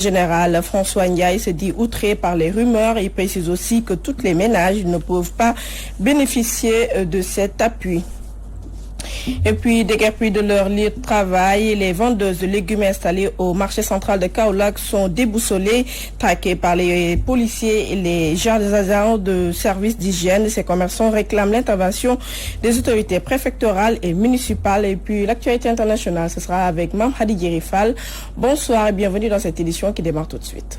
Général François Ndiaye se dit outré par les rumeurs. Il précise aussi que tous les ménages ne peuvent pas bénéficier de cet appui. Et puis, déguerpis de leur lieu de travail, les vendeuses de légumes installées au marché central de Kaolack sont déboussolées, traquées par les policiers et les agents de services d'hygiène. Ces commerçants réclament l'intervention des autorités préfectorales et municipales. Et puis, l'actualité internationale, ce sera avec Mme Hadi Djerifal. Bonsoir et bienvenue dans cette édition qui démarre tout de suite.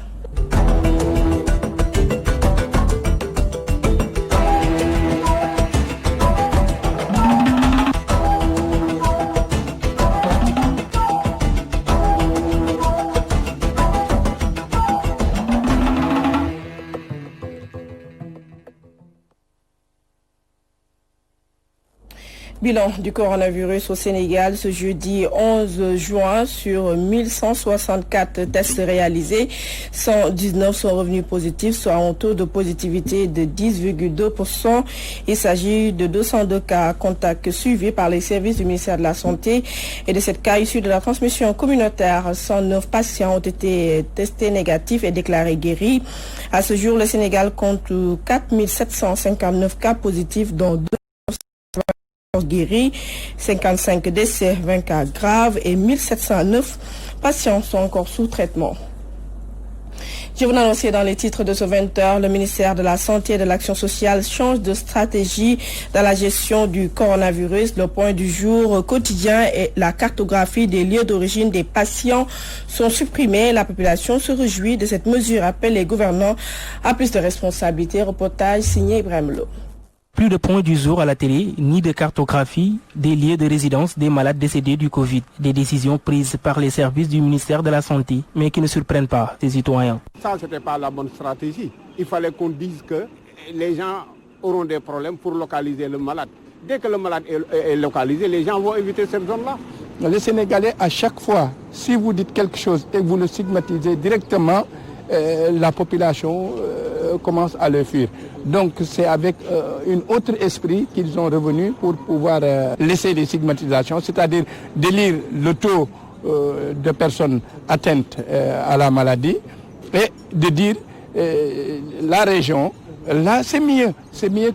Bilan du coronavirus au Sénégal ce jeudi 11 juin sur 1164 tests réalisés. 119 sont revenus positifs, soit un taux de positivité de 10,2%. Il s'agit de 202 cas contacts suivis par les services du ministère de la Santé et de 7 cas issus de la transmission communautaire. 109 patients ont été testés négatifs et déclarés guéris. À ce jour, le Sénégal compte 4759 cas positifs, dont 2 guéris, 55 décès, 20 cas graves et 1709 patients sont encore sous traitement. Je vous l'annonce dans les titres de ce 20h, le ministère de la Santé et de l'Action sociale change de stratégie dans la gestion du coronavirus. Le point du jour quotidien et la cartographie des lieux d'origine des patients sont supprimés. La population se réjouit de cette mesure, appelle les gouvernants à plus de responsabilités. Reportage signé Ibrahim Lo. Plus de points du jour à la télé, ni de cartographie des lieux de résidence des malades décédés du Covid. Des décisions prises par les services du ministère de la Santé, mais qui ne surprennent pas les citoyens. Ça, ce n'était pas la bonne stratégie. Il fallait qu'on dise que les gens auront des problèmes pour localiser le malade. Dès que le malade est localisé, les gens vont éviter cette zone-là. Les Sénégalais, à chaque fois, si vous dites quelque chose et que vous le stigmatisez directement, la population commence à le fuir. Donc c'est avec un autre esprit qu'ils sont revenus pour pouvoir laisser les stigmatisations, c'est-à-dire d'élire le taux de personnes atteintes à la maladie et de dire la région, là c'est mieux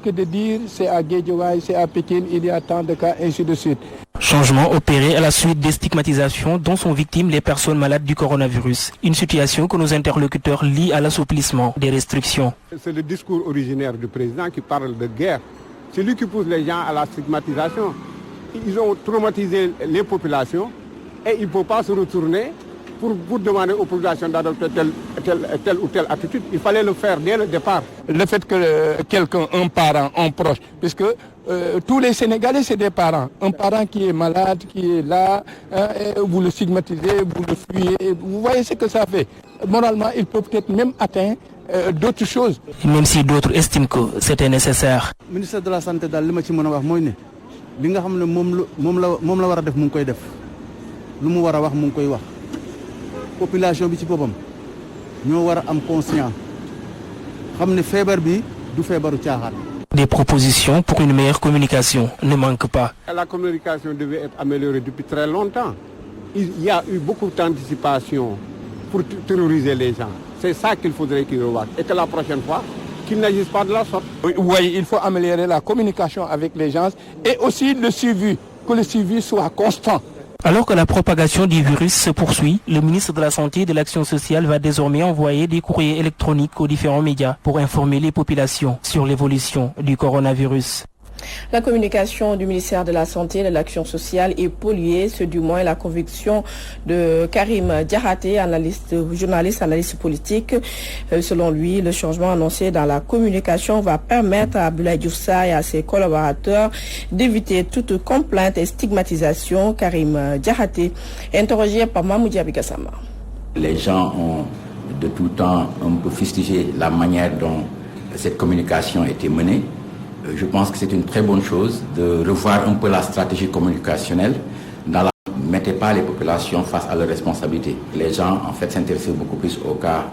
que de dire c'est à Guédiawaye, c'est à Pékin, il y a tant de cas, ainsi de suite. Changement opéré à la suite des stigmatisations dont sont victimes les personnes malades du coronavirus. Une situation que nos interlocuteurs lient à l'assouplissement des restrictions. C'est le discours originaire du président qui parle de guerre. C'est lui qui pousse les gens à la stigmatisation. Ils ont traumatisé les populations et il ne faut pas se retourner pour demander aux populations d'adopter telle ou telle attitude. Il fallait le faire dès le départ. Le fait que quelqu'un, un parent, un proche, puisque tous les Sénégalais, c'est des parents. Un parent qui est malade, qui est là, vous le stigmatisez, vous le fuyez, vous voyez ce que ça fait. Moralement, il peut peut-être même atteindre d'autres choses. Même si d'autres estiment que c'était nécessaire. Le ministère de la Santé, dans le match, mon wax moy né li nga xamné mom la wara def mu ngi koy def lu mu wara wax mu ngi koy wax population bi ci bopam ñoo wara am conscient xamné fièvre bi du fièvre tiaxat. Des propositions pour une meilleure communication ne manquent pas. La communication devait être améliorée depuis très longtemps. Il y a eu beaucoup d'anticipation pour terroriser les gens. C'est ça qu'il faudrait qu'ils revoient. Et que la prochaine fois, qu'ils n'agissent pas de la sorte. Oui, il faut améliorer la communication avec les gens et aussi le suivi, que le suivi soit constant. Alors que la propagation du virus se poursuit, le ministre de la Santé et de l'Action sociale va désormais envoyer des courriers électroniques aux différents médias pour informer les populations sur l'évolution du coronavirus. La communication du ministère de la Santé et de l'Action sociale est polluée, c'est du moins la conviction de Karim Diarraté, journaliste, analyste politique. Selon lui, le changement annoncé dans la communication va permettre à Abdoulaye Diouf Sarr et à ses collaborateurs d'éviter toute complainte et stigmatisation. Karim Diarraté, interrogé par Mamoudi Abigassama. Les gens ont de tout temps un peu fustigé la manière dont cette communication a été menée. Je pense que c'est une très bonne chose de revoir un peu la stratégie communicationnelle dans la ne mettez pas les populations face à leurs responsabilités. Les gens en fait s'intéressaient beaucoup plus aux cas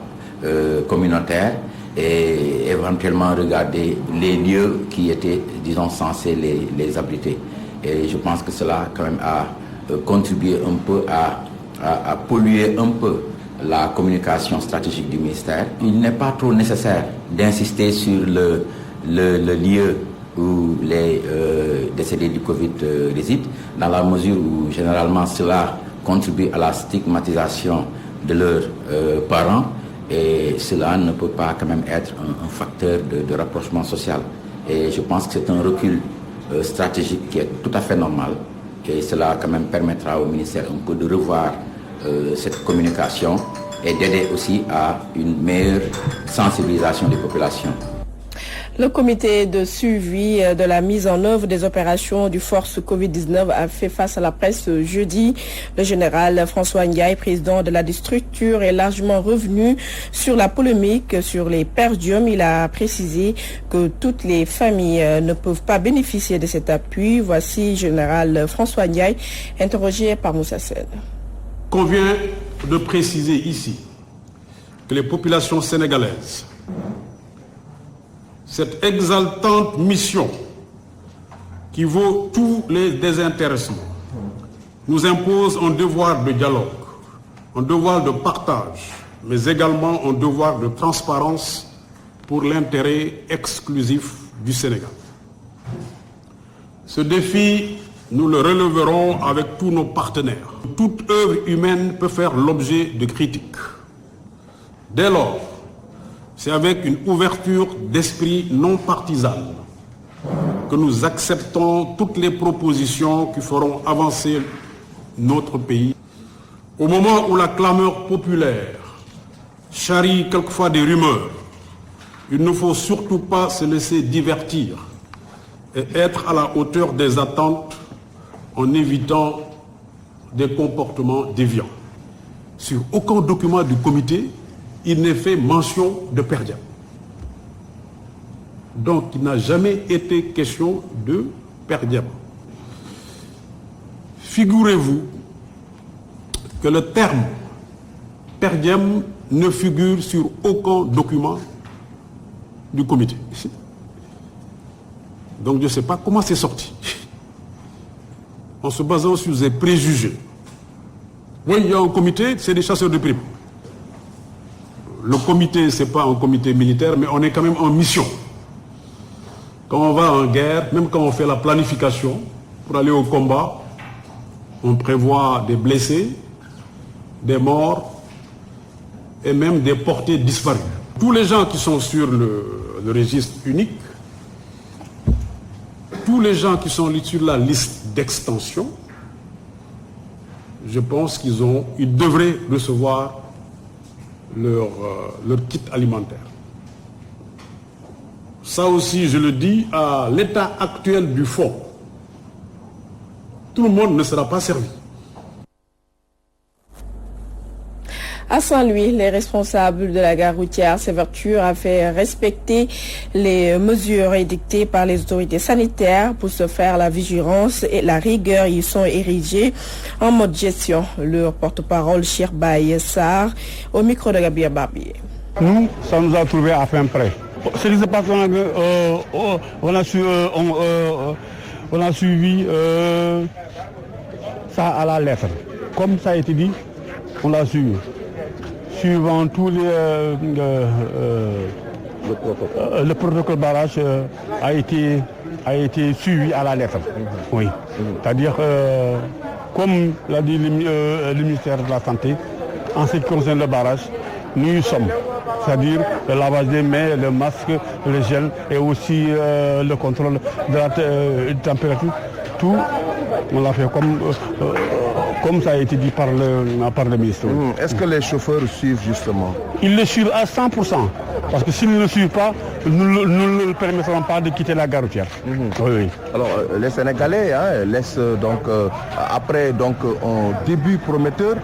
communautaires et éventuellement regarder les lieux qui étaient, disons, censés les abriter. Et je pense que cela quand même a contribué un peu à polluer un peu la communication stratégique du ministère. Il n'est pas trop nécessaire d'insister sur le lieu où les décédés du Covid résident, dans la mesure où généralement cela contribue à la stigmatisation de leurs parents, et cela ne peut pas quand même être un facteur de rapprochement social. Et je pense que c'est un recul stratégique qui est tout à fait normal, et cela quand même permettra au ministère un peu de revoir cette communication et d'aider aussi à une meilleure sensibilisation des populations. Le comité de suivi de la mise en œuvre des opérations du Force Covid-19 a fait face à la presse jeudi. Le général François Ndiaye, président de la structure, est largement revenu sur la polémique sur les per diem. Il a précisé que toutes les familles ne peuvent pas bénéficier de cet appui. Voici général François Ndiaye, interrogé par Moussa Sène. Convient de préciser ici que les populations sénégalaises, cette exaltante mission qui vaut tous les désintéressements, nous impose un devoir de dialogue, un devoir de partage, mais également un devoir de transparence pour l'intérêt exclusif du Sénégal. Ce défi, nous le relèverons avec tous nos partenaires. Toute œuvre humaine peut faire l'objet de critiques. Dès lors, c'est avec une ouverture d'esprit non partisane que nous acceptons toutes les propositions qui feront avancer notre pays. Au moment où la clameur populaire charrie quelquefois des rumeurs, il ne faut surtout pas se laisser divertir et être à la hauteur des attentes en évitant des comportements déviants. Sur aucun document du comité, il n'est fait mention de per diem. Donc il n'a jamais été question de per diem. Figurez-vous que le terme per diem ne figure sur aucun document du comité. Donc je ne sais pas comment c'est sorti. En se basant sur des préjugés. Oui, il y a un comité, c'est des chasseurs de primes. Le comité, ce n'est pas un comité militaire, mais on est quand même en mission. Quand on va en guerre, même quand on fait la planification pour aller au combat, on prévoit des blessés, des morts et même des portés disparus. Tous les gens qui sont sur le registre unique, tous les gens qui sont sur la liste d'extension, je pense qu'ils devraient recevoir leur kit alimentaire. Ça aussi, je le dis, à l'état actuel du fonds, tout le monde ne sera pas servi. À Saint-Louis, les responsables de la gare routière s'évertuent à faire respecter les mesures édictées par les autorités sanitaires. Pour ce faire, la vigilance et la rigueur y sont érigées en mode gestion. Leur porte-parole, Chirbaï Sarr, au micro de Gabriel Barbier. Nous, ça nous a trouvé à fin prêt. Ce qui se passe, on a suivi ça à la lettre. Comme ça a été dit, on l'a suivi. Suivant tous le protocole barrage a été suivi à la lettre. Oui. C'est-à-dire, comme l'a dit le ministère de la Santé, en ce qui concerne le barrage, nous y sommes. C'est-à-dire le lavage des mains, le masque, le gel et aussi le contrôle de la température. Tout, on l'a fait comme ça a été dit par le ministre. Est-ce que les chauffeurs suivent justement? Ils le suivent à 100%. Parce que s'ils ne le suivent pas, nous ne leur permettrons pas de quitter la gare routière. Oui. Alors les Sénégalais laissent donc après un début prometteur,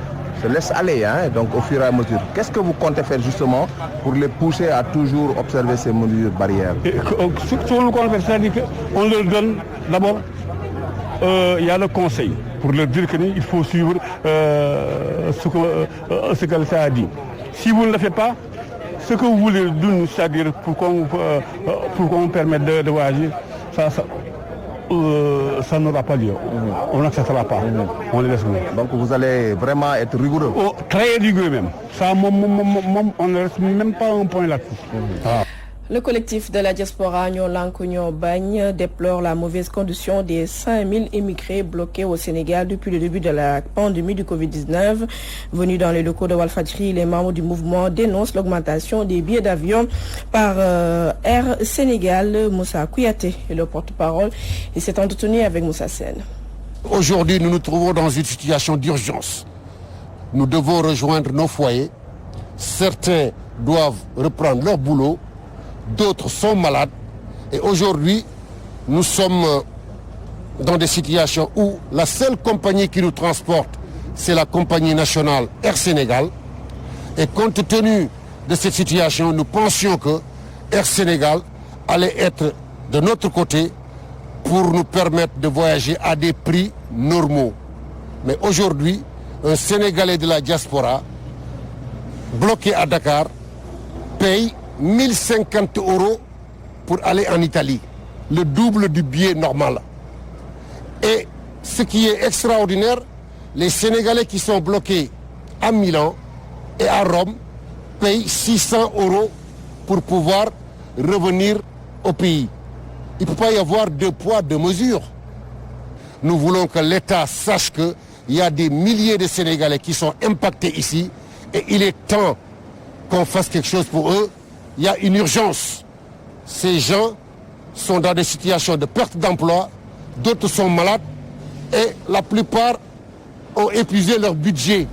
se laissent aller donc au fur et à mesure. Qu'est-ce que vous comptez faire justement pour les pousser à toujours observer ces mesures barrières? Ce qu'on compte faire, c'est-à-dire qu'on leur donne d'abord, il y a le conseil pour leur dire qu'il faut suivre ce que l'État a dit. Si vous ne le faites pas, ce que vous voulez de nous, c'est-à-dire pour qu'on permette de voyager, ça n'aura pas lieu. On n'acceptera pas. On les laisse mourir. Donc vous allez vraiment être rigoureux. Oh, très rigoureux même. Ça, on ne reste même pas un point là-dessus. Le collectif de la diaspora Nyo Lank Nyo Bagne déplore la mauvaise condition des 5000 immigrés bloqués au Sénégal depuis le début de la pandémie du Covid-19. Venus dans les locaux de Walfadjri, les membres du mouvement dénoncent l'augmentation des billets d'avion par Air Sénégal. Moussa Kouyaté est le porte-parole. Il s'est entretenu avec Moussa Sen. Aujourd'hui, nous nous trouvons dans une situation d'urgence. Nous devons rejoindre nos foyers. Certains doivent reprendre leur boulot. D'autres sont malades et aujourd'hui nous sommes dans des situations où la seule compagnie qui nous transporte c'est la compagnie nationale Air Sénégal et compte tenu de cette situation nous pensions que Air Sénégal allait être de notre côté pour nous permettre de voyager à des prix normaux. Mais aujourd'hui un Sénégalais de la diaspora bloqué à Dakar paye 1050 € pour aller en Italie, le double du billet normal. Et ce qui est extraordinaire, les Sénégalais qui sont bloqués à Milan et à Rome payent 600 € pour pouvoir revenir au pays. Il ne peut pas y avoir deux poids, deux mesures. Nous voulons que l'État sache qu'il y a des milliers de Sénégalais qui sont impactés ici et il est temps qu'on fasse quelque chose pour eux. Il y a une urgence. Ces gens sont dans des situations de perte d'emploi, d'autres sont malades et la plupart ont épuisé leur budget.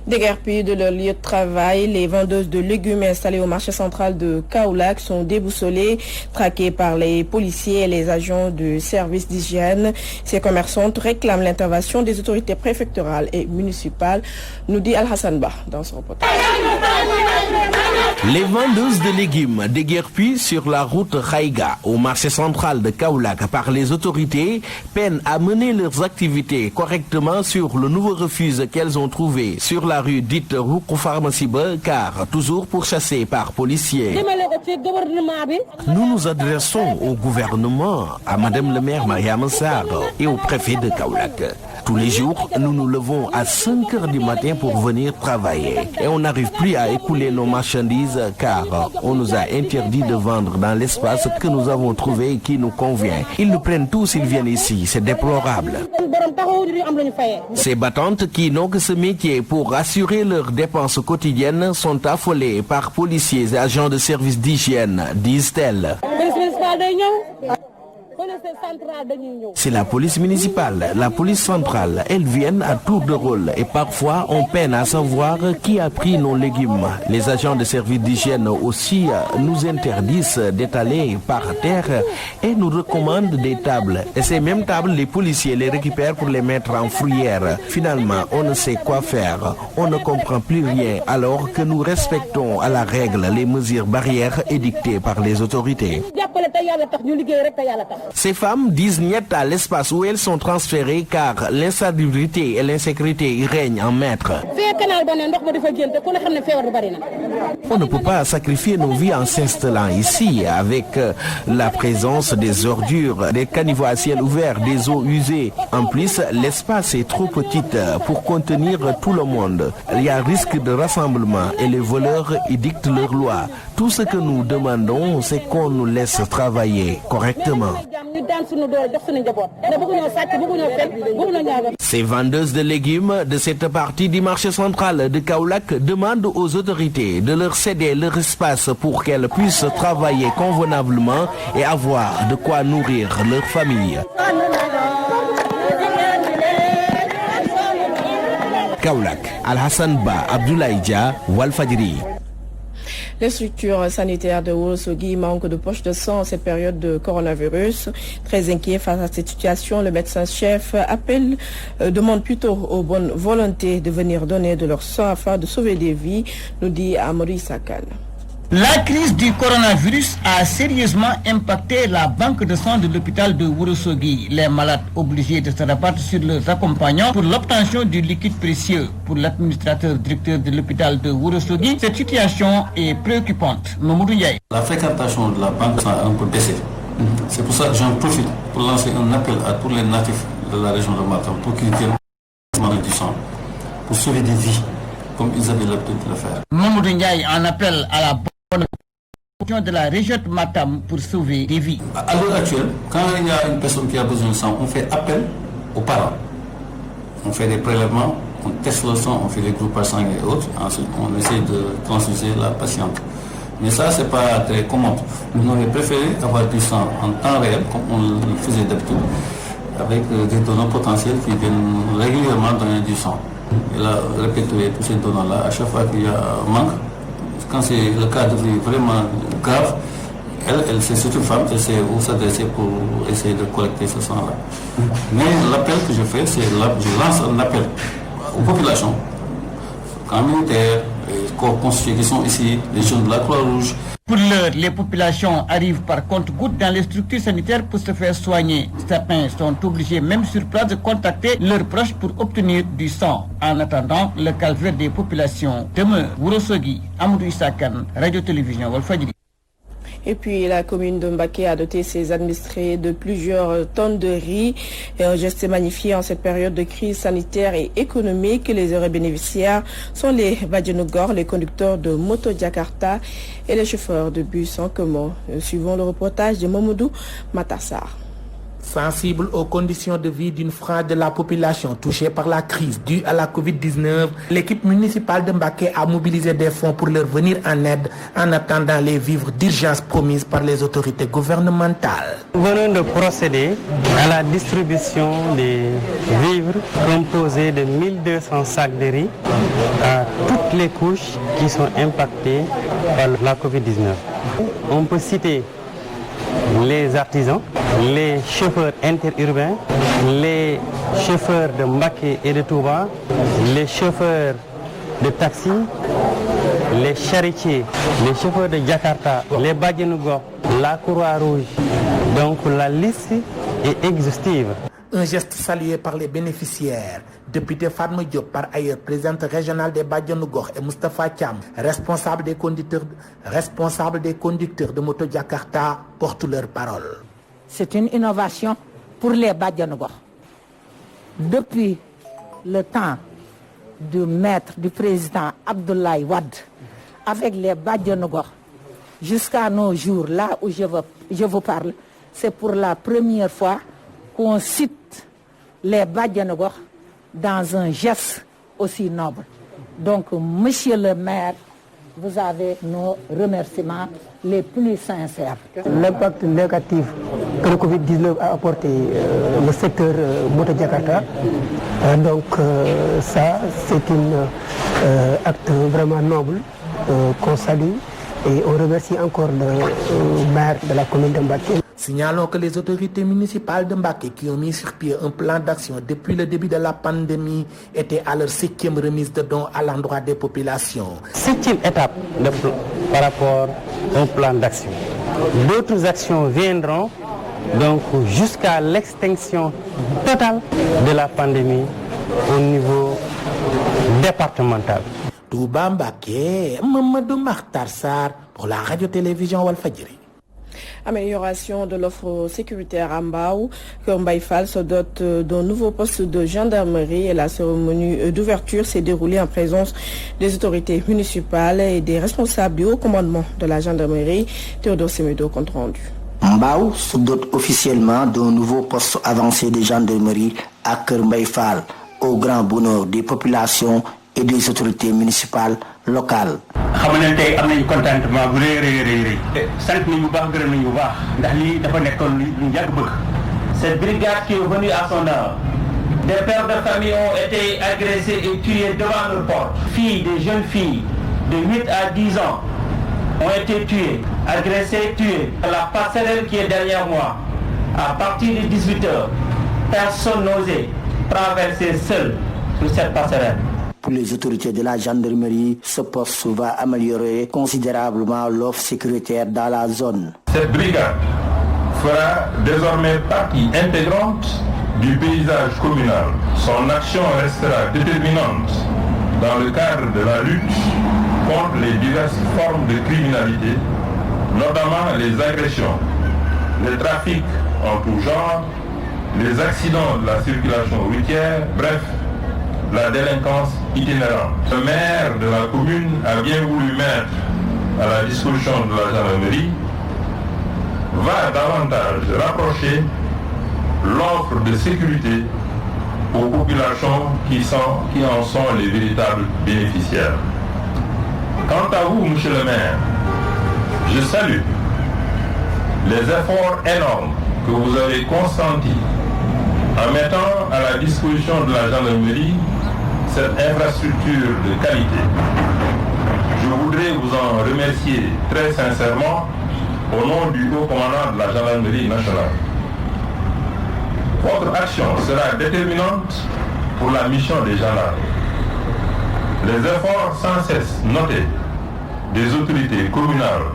Déguerpis de leur lieu de travail, les vendeuses de légumes installées au marché central de Kaolack sont déboussolées, traquées par les policiers et les agents du service d'hygiène. Ces commerçantes réclament l'intervention des autorités préfectorales et municipales, nous dit Al-Hassan Bah dans son reportage. Les vendeuses de légumes déguerpis sur la route Khaïga au marché central de Kaolack par les autorités peinent à mener leurs activités correctement sur le nouveau refuge qu'elles ont trouvé sur la rue dite Roukou Pharmacie-Ba, car toujours pourchassés par policiers. Nous nous adressons au gouvernement, à Madame le maire Mariam Sarr et au préfet de Kaolack. Tous les jours, nous nous levons à 5 h du matin pour venir travailler. Et on n'arrive plus à écouler nos marchandises car on nous a interdit de vendre dans l'espace que nous avons trouvé et qui nous convient. Ils nous prennent tous s'ils viennent ici, c'est déplorable. Ces battantes qui n'ont que ce métier pour assurer leurs dépenses quotidiennes sont affolées par policiers et agents de service d'hygiène, disent-elles. C'est la police municipale, la police centrale. Elles viennent à tour de rôle et parfois on peine à savoir qui a pris nos légumes. Les agents de service d'hygiène aussi nous interdisent d'étaler par terre et nous recommandent des tables. Et ces mêmes tables, les policiers les récupèrent pour les mettre en fourrière. Finalement, on ne sait quoi faire. On ne comprend plus rien alors que nous respectons à la règle les mesures barrières édictées par les autorités. Ces femmes disent niet à l'espace où elles sont transférées car l'insalubrité et l'insécurité y règnent en maître. On ne peut pas sacrifier nos vies en s'installant ici avec la présence des ordures, des caniveaux à ciel ouvert, des eaux usées. En plus, l'espace est trop petit pour contenir tout le monde. Il y a risque de rassemblement et les voleurs y dictent leurs lois. Tout ce que nous demandons, c'est qu'on nous laisse travailler correctement. Ces vendeuses de légumes de cette partie du marché central de Kaolack demandent aux autorités de leur céder leur espace pour qu'elles puissent travailler convenablement et avoir de quoi nourrir leur famille. Kaolack, Al-Hassan Ba, Abdoulaye Dia, Walfadjri. Les structures sanitaires de Ourossogui manquent de poches de sang en cette période de coronavirus. Très inquiet face à cette situation, le médecin-chef demande plutôt aux bonnes volontés de venir donner de leur sang afin de sauver des vies, nous dit Amori Sakan. La crise du coronavirus a sérieusement impacté la banque de sang de l'hôpital de Ourossogui. Les malades obligés de se rabattre sur leurs accompagnants pour l'obtention du liquide précieux. Pour l'administrateur directeur de l'hôpital de Ourossogui, cette situation est préoccupante. La fréquentation de la banque de sang a un peu baissé. C'est pour ça que j'en profite pour lancer un appel à tous les natifs de la région de Matam pour qu'ils viennent du sang, pour sauver des vies, comme ils avaient l'habitude de le faire. Mamoudou Ndiaye en appelle à la bonne position de la région de Matam pour sauver des vies. À l'heure actuelle, quand il y a une personne qui a besoin de sang, on fait appel aux parents. On fait des prélèvements, on teste le sang, on fait des groupes sanguins et autres. Ensuite, on essaie de transfuser la patiente. Mais ça, c'est pas très commode. On aurait préféré avoir du sang en temps réel, comme on le faisait d'habitude, avec des donneurs potentiels qui viennent régulièrement donner du sang. Et là, répertorier tous ces donneurs-là, à chaque fois qu'il y a un manque, quand c'est le cas de vie vraiment grave, elle c'est surtout une femme, elle sait où s'adresser pour essayer de collecter ce sang-là. Mais l'appel que je fais, c'est je lance un appel aux populations, camps militaires, les corps constitués qui sont ici, les jeunes de la Croix-Rouge. Pour l'heure, les populations arrivent par compte-gouttes dans les structures sanitaires pour se faire soigner. Certains sont obligés même sur place de contacter leurs proches pour obtenir du sang. En attendant, le calvaire des populations demeure. Wourossogui, Amadou Issa Kane, Radio-Télévision Walfadjri. Et puis la commune de Mbacké a doté ses administrés de plusieurs tonnes de riz. Et un geste magnifié en cette période de crise sanitaire et économique. Les heureux bénéficiaires sont les Badjanogor, les conducteurs de moto Jakarta et les chauffeurs de bus en commun. Suivons le reportage de Mamoudou Matassar. Sensible aux conditions de vie d'une frange de la population touchée par la crise due à la Covid-19, l'équipe municipale de Mbacké a mobilisé des fonds pour leur venir en aide en attendant les vivres d'urgence promises par les autorités gouvernementales. Nous venons de procéder à la distribution des vivres composés de 1200 sacs de riz à toutes les couches qui sont impactées par la Covid-19. On peut citer les artisans, les chauffeurs interurbains, les chauffeurs de Mbacké et de Touba, les chauffeurs de taxi, les charretiers, les chauffeurs de Jakarta, les Badjanogor, la Croix-Rouge. Donc la liste est exhaustive. Un geste salué par les bénéficiaires. Député Fatma Diop, par ailleurs présidente régionale des Badjanogor, et Moustapha Thiam, responsable des conducteurs de moto Jakarta, portent leur parole. C'est une innovation pour les Badjanogor. Depuis le temps du maître du président Abdoulaye Wade, avec les Badjanogor, jusqu'à nos jours, là où je vous parle, c'est pour la première fois qu'on cite les Badjanogor dans un geste aussi noble. Donc, monsieur le maire, vous avez nos remerciements les plus sincères. L'impact négatif que le Covid-19 a apporté au secteur moto Jakarta, ça c'est un acte vraiment noble qu'on salue et on remercie encore le maire de la commune de Mbacké. Signalons que les autorités municipales de Mbacké, qui ont mis sur pied un plan d'action depuis le début de la pandémie, étaient à leur 7e remise de dons à l'endroit des populations. 7e étape par rapport au plan d'action. D'autres actions viendront donc jusqu'à l'extinction totale de la pandémie au niveau départemental. Touba Mbacké, Mamadou Makhtar Sarr pour la radio-télévision Walfadjri. Amélioration de l'offre sécuritaire à Mbao. Mbaye Fall se dote d'un nouveau poste de gendarmerie et la cérémonie d'ouverture s'est déroulée en présence des autorités municipales et des responsables du haut commandement de la gendarmerie. Théodore Semedo, compte rendu. Mbao se dote officiellement d'un nouveau poste avancé de gendarmerie à Kër Mbaye Fall, au grand bonheur des populations et des autorités municipales locales. xam ne tey am nañu contentement bu rëy sant nañu bu baax gërëm nañu bu baax ndax lii dafa nekkoon lu yàgg bëgg. Cette brigade qui est venue à son heure, des pères de famille ont été agressés et tués devant leur porte. Des jeunes filles de 8 à 10 ans ont été tuées, agressées, tuées. La passerelle qui est derrière moi, à partir de 18h, personne n'osait traverser seul sur cette passerelle. Pour les autorités de la gendarmerie, ce poste va améliorer considérablement l'offre sécuritaire dans la zone. Cette brigade fera désormais partie intégrante du paysage communal. Son action restera déterminante dans le cadre de la lutte contre les diverses formes de criminalité, notamment les agressions, les trafics en tout genre, les accidents de la circulation routière, bref, la délinquance itinérante. Le maire de la commune a bien voulu mettre à la disposition de la gendarmerie va davantage rapprocher l'offre de sécurité aux populations qui en sont les véritables bénéficiaires. Quant à vous, monsieur le maire, je salue les efforts énormes que vous avez consentis en mettant à la disposition de la gendarmerie cette infrastructure de qualité. Je voudrais vous en remercier très sincèrement au nom du haut commandant de la gendarmerie nationale. Votre action sera déterminante pour la mission des gendarmes. Les efforts sans cesse notés des autorités communales,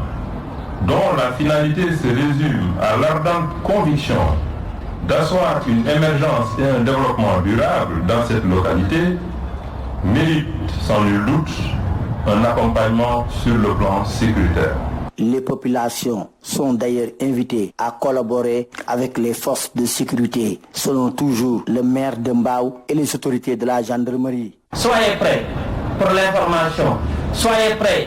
dont la finalité se résume à l'ardente conviction d'asseoir une émergence et un développement durable dans cette localité, méritent sans nul doute un accompagnement sur le plan sécuritaire. Les populations sont d'ailleurs invitées à collaborer avec les forces de sécurité, selon toujours le maire de Mbao et les autorités de la gendarmerie. Soyez prêts pour l'information, soyez prêts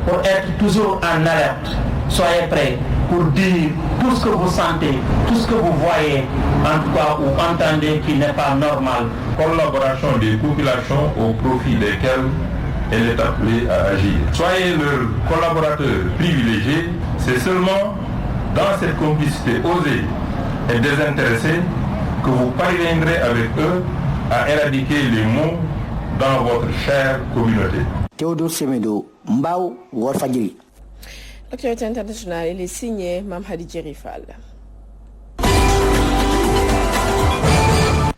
pour être toujours en alerte, soyez prêts pour dire tout ce que vous sentez, tout ce que vous voyez, en tout cas ou entendez qui n'est pas normal. Collaboration des populations au profit desquelles elle est appelée à agir. Soyez leurs collaborateurs privilégiés, c'est seulement dans cette complicité osée et désintéressée que vous parviendrez avec eux à éradiquer les maux dans votre chère communauté. Théodore Semedo, Mbao, Walfadjri. L'actualité internationale, elle est signée Mme Hadji Rifal.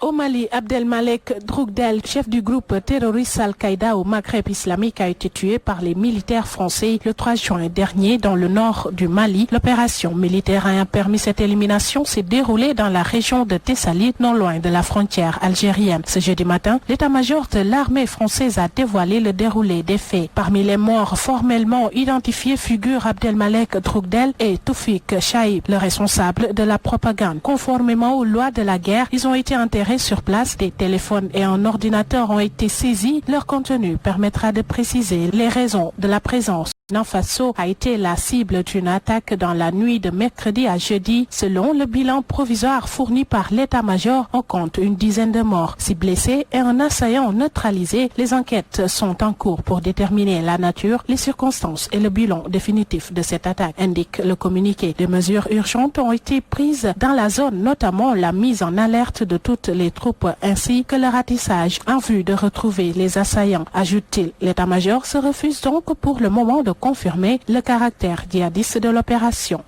Au Mali, Abdelmalek Droukdel, chef du groupe terroriste Al-Qaïda au Maghreb islamique, a été tué par les militaires français le 3 juin dernier dans le nord du Mali. L'opération militaire ayant permis cette élimination s'est déroulée dans la région de Tessalit, non loin de la frontière algérienne. Ce jeudi matin, l'état-major de l'armée française a dévoilé le déroulé des faits. Parmi les morts formellement identifiés figurent Abdelmalek Droukdel et Toufik Chaïb, le responsable de la propagande. Conformément aux lois de la guerre, ils ont été enterrés sur place. Des téléphones et un ordinateur ont été saisis. Leur contenu permettra de préciser les raisons de la présence. Faso a été la cible d'une attaque dans la nuit de mercredi à jeudi. Selon le bilan provisoire fourni par l'état-major, on compte une dizaine de morts, 6 blessés et un assaillant neutralisé. Les enquêtes sont en cours pour déterminer la nature, les circonstances et le bilan définitif de cette attaque, indique le communiqué. Des mesures urgentes ont été prises dans la zone, notamment la mise en alerte de toutes les troupes ainsi que le ratissage en vue de retrouver les assaillants, ajoute-t-il. L'état-major se refuse donc pour le moment de confirmer le caractère djihadiste de l'opération.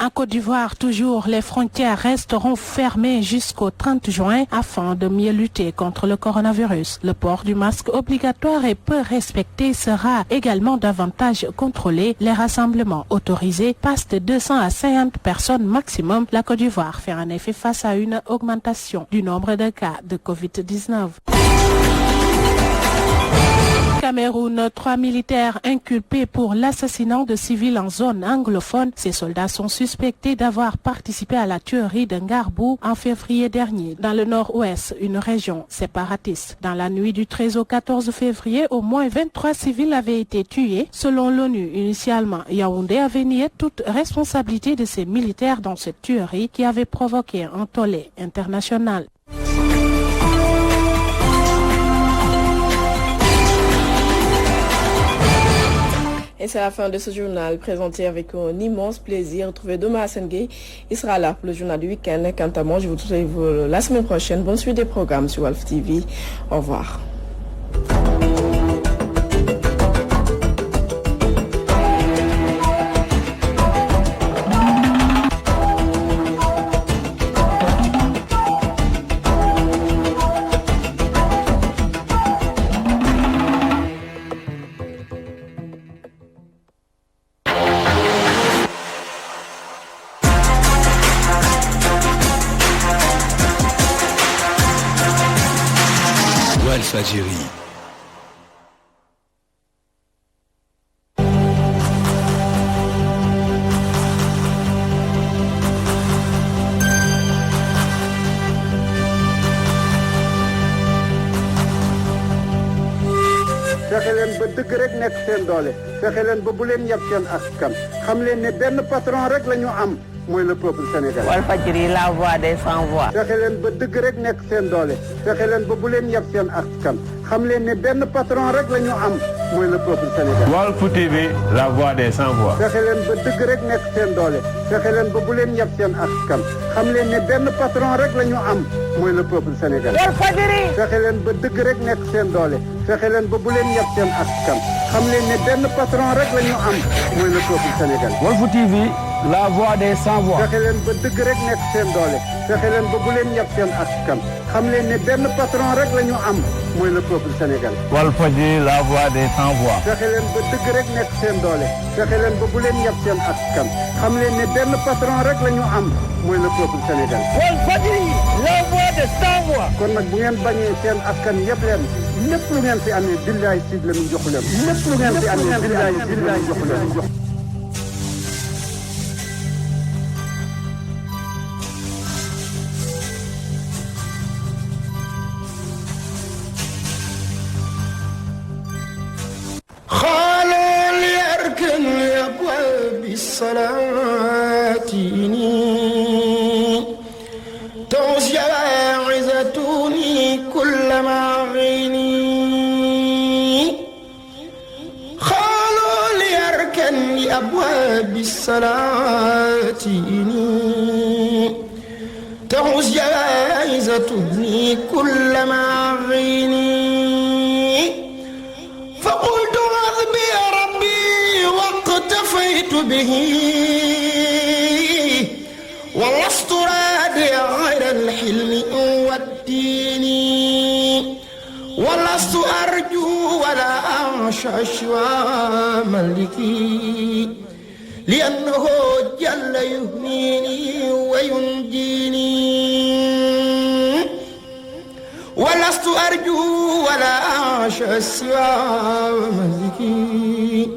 En Côte d'Ivoire, toujours, les frontières resteront fermées jusqu'au 30 juin afin de mieux lutter contre le coronavirus. Le port du masque obligatoire et peu respecté sera également davantage contrôlé. Les rassemblements autorisés passent de 200 à 50 personnes maximum. La Côte d'Ivoire fait en effet face à une augmentation du nombre de cas de Covid-19. Cameroun, 3 militaires inculpés pour l'assassinat de civils en zone anglophone. Ces soldats sont suspectés d'avoir participé à la tuerie d'un Garbou en février dernier dans le nord-ouest, une région séparatiste. Dans la nuit du 13 au 14 février, au moins 23 civils avaient été tués. Selon l'ONU, initialement, Yaoundé avait nié toute responsabilité de ces militaires dans cette tuerie qui avait provoqué un tollé international. Et c'est la fin de ce journal présenté avec un immense plaisir. Retrouvez demain à Sengué. Il sera là pour le journal du week-end. Quant à moi, je vous retrouve la semaine prochaine. Bonne suite des programmes sur Walf TV. Au revoir. Walfadjri. dëgg rek nekk seen doole fexe leen ba bu leen yab seen askan xam leen ne benn patron rek la ñu am mooy le peuple sénégalais. Walfadjri, la voix des sans voix. fexe leen ba dëgg rek nekk seen doole fexe leen ba bu leen yab seen askan xam leen ne benn patron rek la ñu am mooy le peuple sénégalais. Walf TV, la voix des sans voix. fexe leen ba dëgg rek nekk seen doole fexe leen ba bu leen yab seen askan xam leen ne benn patron rek la ñu am mooy le peuple sénégalais. Walfadjri. fexe leen ba dëgg rek nekk seen doole fexe leen ba bu leen yab seen askan xam leen ne benn patron rek la ñu am mooy le peuple sénégalais. Walf TV, la voix des sans voix. fexe leen ba dëgg rek nekk seen doole fexe leen ba bu leen yab seen askan xam leen ne benn patron rek la ñu am mooy le peuple sénégalais. Walfadjri, la voix des sans voix. fexe leen ba dëgg rek nekk seen doole fexe leen ba bu leen yab seen askan xam leen ne benn patron rek la ñu am mooy le peuple sénégalais. Walfadjri, la voix des sans voix. kon nag bu ngeen bañee seen askan yëpp leen lépp lu ngeen fi amee billaay Sidy Lamine jox leen lépp lu ngeen fi amee billaay Sidy Lamine jox leen. خالوا ليركن لأبواب السلاطين تعوز جواعزتوني كلما غيني خالوا ليركن لأبواب السلاطين تعوز جواعزتوني كلما غيني فقلت حسبي ربي واقتفيت به ولست رادي غير الحلم والدين ولست أرجو ولا أعشى شوى ملكي لأنه جل يهنيني وينجيني ولست أرجو ولا أعشى سوى ملكي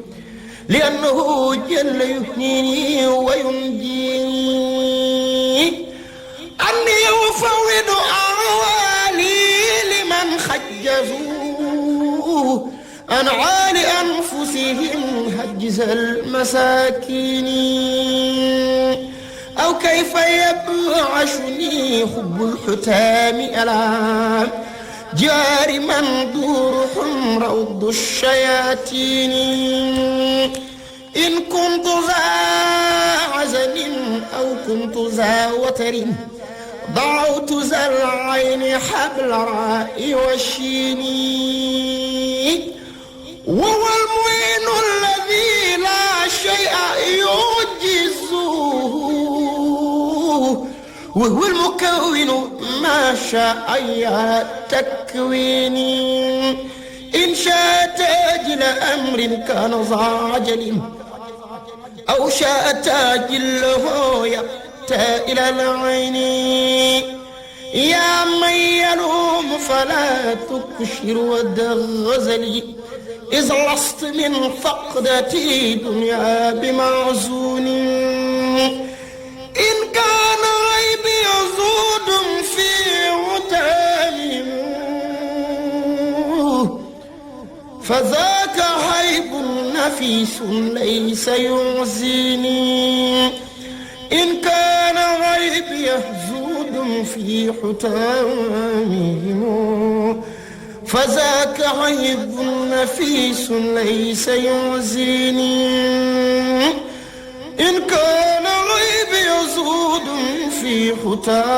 لأنه جل يهنيني وينجيني أني أفوض أعوالي لمن خجزوا عن عال أنفسهم هجز المساكين أو كيف يبعشني حب الحتام ألام جار من دورهم روض الشياطين إن كنت ذا عزل أو كنت ذا وتر ضعوت ذا العين حبل الراء والشين وهو المعين الذي لا شيء يعجزه وهو المكون ما شاء يا تكويني إن شاء تاجل أمر كان ذا عجل أو شاء تاجله يبتى إلى العين يا من يلوم فلا تكشر ود غزلي إذ لست من فقدتي دنيا بمعزون إن كان غيبي يزود في عتامهم فذاك عيب نفيس ليس يعزيني إن كان غيبي يزود في حتامهم فذاك عيب نفيس ليس يعزيني إن كان غيبي يزود في حتامهم